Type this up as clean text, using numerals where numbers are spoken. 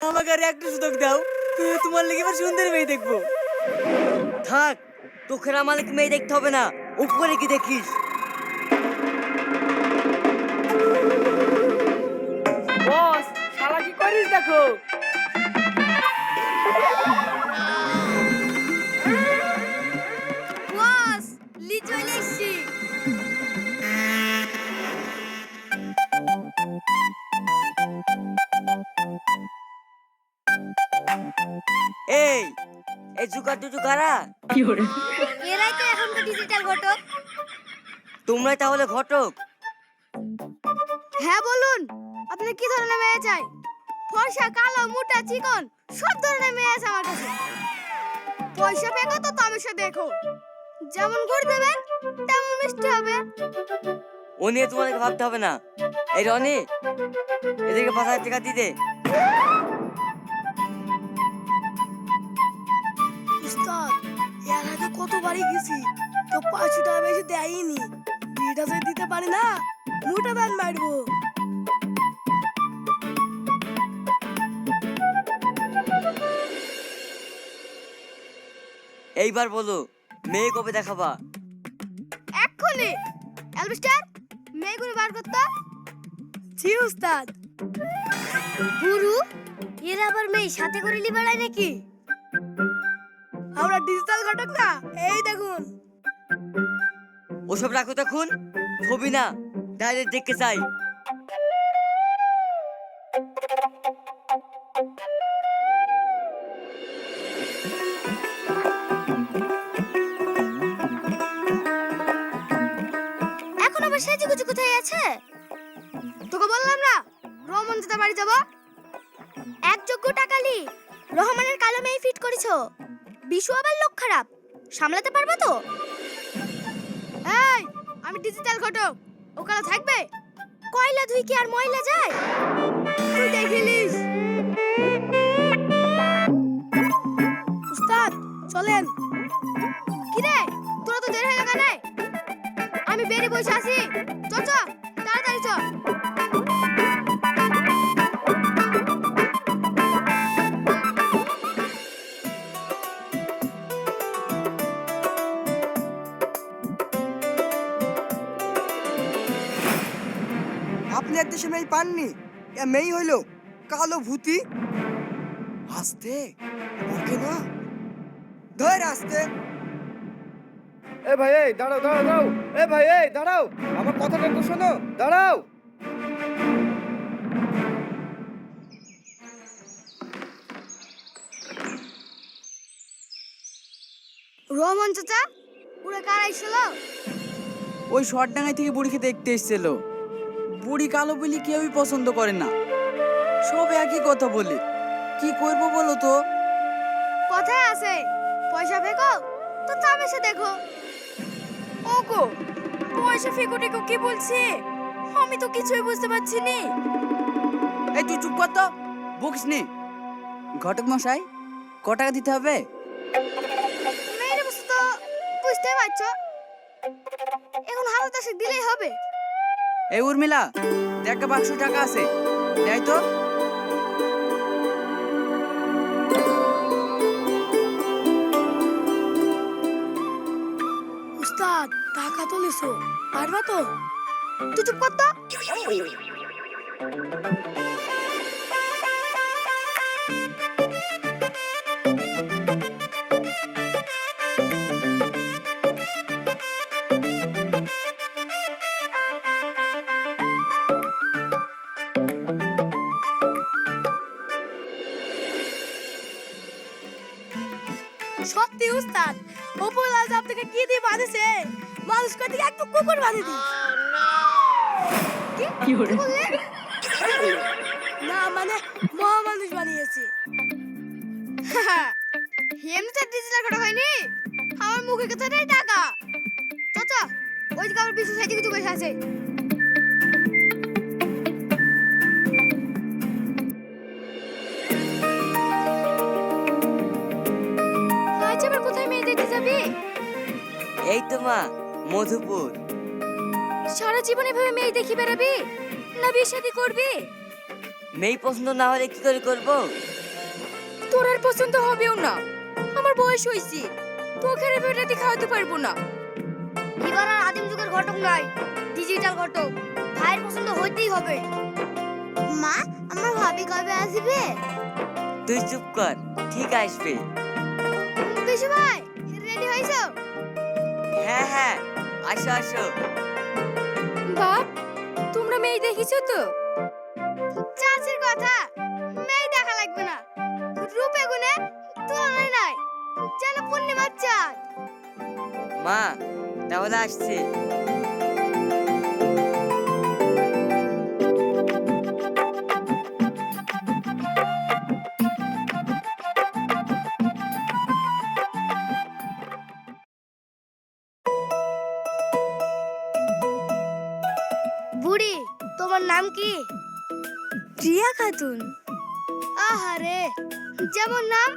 আমাকে আর একটা সুযোগ দাও, তোমার লেগে এবার সুন্দর মেয়ে দেখবো। থাক, তোকে আর আমার মেয়ে দেখতে হবে না, উপরে কি দেখিস? বস, শালা কি করিস দেখো। বস, লি চলে এসছি। এই এই জুকার দুজু কারা? এরাই তো এখনকার ডিজিটাল ঘটক। তোমরাই তাহলে ঘটক? হ্যাঁ বলুন, আপনার কি ধরনের মেয়ে চাই? ফর্সা, কালো, মোটা, চিকন সব ধরনের মেয়ে আছে আমার কাছে। পয়সা পেগো তো তামাশা দেখো, যেমন গুড় দেবেন তেমন মিষ্টি হবে। ও নিয়ে তোমাদেরকে ভাবতে হবে না। এই রনি, এদেরকে ৫,০০০ টাকা দিয়ে দে। উস্তাদ, এর আগে কতবারই গেছি তো ৫০০ টাকা বেশি দেয়নি। বিটা যদি দিতে পারি না, মোটা দান মারবো। এইবার বলো, মেয়ে কবে দেখাবা? এক্ষুনি এলবিস্টার মেয়েগুলো বার করতো। জি উস্তাদ। গুরু, এরা আবার মেয়ে সাথে করে লি বেড়ায় নাকি? আমরা ডিজিটাল ঘটক না, এই দেখুন। ওসব রাখো তখন, ছবি না, ডাইরেক্ট দেখতে চাই। এখন আবার সেজেগুজু কোথায় আছে? তোকে বললাম না রহমান দাদা বাড়ি যাব। এক যোগ্য টাকালি রহমানের কালো মেয়ে ফিট করেছো। বিশু আবার লোক খারাপ, সামলাতে পারবে তো? এই, আমি ডিজিটাল ঘটক, ও কালো থাকবে? কয়লা ধুই কি আর ময়লা যায়? তুই দেখিলিস। উস্তাদ চলেন। কি রে, তোরা তো দেরি হয়ে গেল। আমি বেরিয়ে বসে আছি, চ চ তাড়াতাড়ি চ। আপনি এক দেশে মেয়ে পাননি, এ মেয়ে হইল কালো ভূতি। হাসতে ওকে না, ধর আসতে। এ ভাই এই দাঁড়াও দাঁড়াও দাঁড়াও, এ ভাই এই দাঁড়াও, আমার কথাটা একটু শোনো, দাঁড়াও। রহমান চাচা, পুরো কার আইছিল? ওই শর্টডাঙ্গাই থেকে বুড়িকে দেখতে এসেছিল। বুড়ি কালো বলি কেউই পছন্দ করে না, সব একই কথা বলে। কি করবো বলো তো? কোথায় আছে? পয়সা ফেকো তো তামাশা দেখো। ওগো, পয়সা ফেকো টেকো কি বলছে? আমি তো কিছুই বুঝতে পারছি নি। এই তুই চুপ কর তো, বকিস নি। ঘটক মশাই, ক টাকা দিতে হবে? মেয়ের বস্তু তো বুঝতে পারছো, এখন হাজার দশেক দিলেই হবে। এই উর্মিলা, দেখ বাক্স টাকা আছে, দেয় তো। উস্তাদ টাকা তো লিছো, পারবা তো? তুই চুপ কর তো। সত্যি উস্তাদ, ওপরওয়ালা আজ আপনাকে কি দিয়ে বাঁধেছে? মানুষ কত একটু কুকুর বাঁধে দি। কি বললে? না মানে মহামানুষ বানিয়েছে। এমনিতে ডিজিটাল ঘটক হয়নি, আমার মুখে কথাটাই টাকা। চাচা, ওই দিকে আবার বিশু সাইডে কিছু বসে আছে। আজ আবার কোথায় মেয়ে দেখতে যাবি? এই তো মা, মধুপুর। সারা জীবন এভাবে মেয়ে দেখি বেড়াবি না বিয়ে শাদী করবি? মেয়ে পছন্দ না হলে কি করে করবো? তোর আর পছন্দ হবেও না, আমার বয়স হয়েছে, তোকে আর বেটাতে খাওয়াতে পারবো না। এবার আর আদিম যুগের ঘটক নাই, ডিজিটাল ঘটক। ভাইয়ের পছন্দ হইতেই হবে। মা, আমার ভাবি কবে আসবে? তুই চুপ কর, ঠিক আসবে। বিশু ভাই, রেডি হইছো? হ্যাঁ হ্যাঁ, আসো আসো। বাপ, তোমরা মেয়ে দেখিছো তো? চাচির কথা মেয়ে দেখা লাগবে না, রূপে গুণে তুলনাই নাই, যেন পূর্ণিমার চাঁদ। মা, তাহলে আসছি। বুড়ি, তোমার নাম কি? প্রিয়া খাতুন। আহারে, যেমন নাম